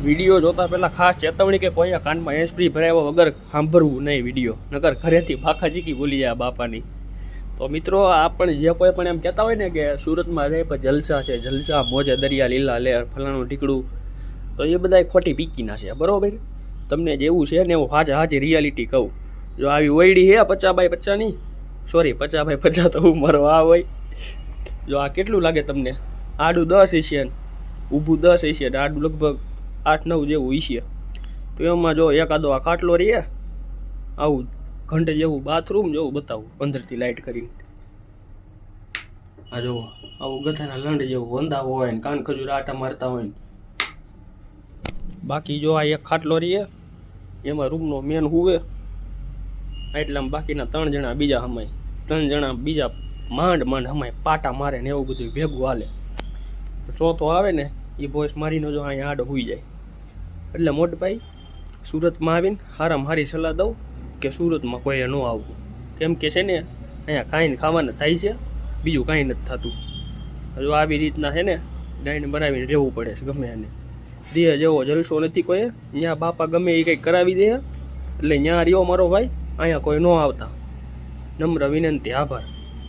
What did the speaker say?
Video જોતા પહેલાં ખાસ ચેતવણી કે કોઈ કાનમાં હેન્ડસ્ફ્રી ભરાવ્યા વગર સાંભળવું નહીં વિડીયો, નકર ઘરેથી ભાખા ચીકી બોલી જાય બાપાની. તો મિત્રો આપણે જે કોઈ પણ એમ કહેતા હોય ને કે સુરતમાં રહે પણ જલસા છે, જલસા મોજે દરિયા લીલા લેર ફલાણું ઢીકડું, તો એ બધા ખોટી પીકીના છે. બરાબર, તમને જેવું છે ને એવું હાજે રિયાલિટી કહું. જો આવી ઓયડી હે 50x50ની, સોરી 50x50 તો હું મારો આ હોય. જો આ કેટલું લાગે તમને? આડું 10 એશિયન, ઊભું 10 એશિયન, આડું લગભગ 8-9 જેવું ઈશે. તો એમાં જો એકાદો આ ખાટલો રહીએ, આવું ઘંટે જેવું બાથરૂમ જેવું બતાવું અંદરથી લાઇટ કરીને. આ જુઓ આવું ગધાના લંડ જેવું વંદાવો હોય ને કાન ખજૂર આટા મારતા હોય ને. બાકી જો આ એક ખાટલો રહીએ, એમાં રૂમનો મેન હુવે, એટલામાં બાકીના 3 જણા બીજા હમાય, 3 જણા બીજા માંડ હમાય પાટા મારે ને એવું બધું ભેગું હાલે. ચોથો આવે ને એ બોસ મારીને જો અહીંયા આડો હોઈ જાય. એટલે મોટભાઈ સુરતમાં આવીને હારામાં હારી સલાહ દઉં કે સુરતમાં કોઈએ ન આવવું, કેમ કે છે ને અહીંયા કાંઈ ખાવાના થાય છે, બીજું કાંઈ નથી થતું. જો આવી રીતના છે ને ડાઈને બનાવીને રહેવું પડે છે ગમે એને. દેહ જેવો જલસો નથી કોઈ, ત્યાં બાપા ગમે એ કંઈક કરાવી દે, એટલે ત્યાં રહ્યો મારો ભાઈ, અહીંયા કોઈ ન આવતા. નમ્ર વિનંતી, આભાર.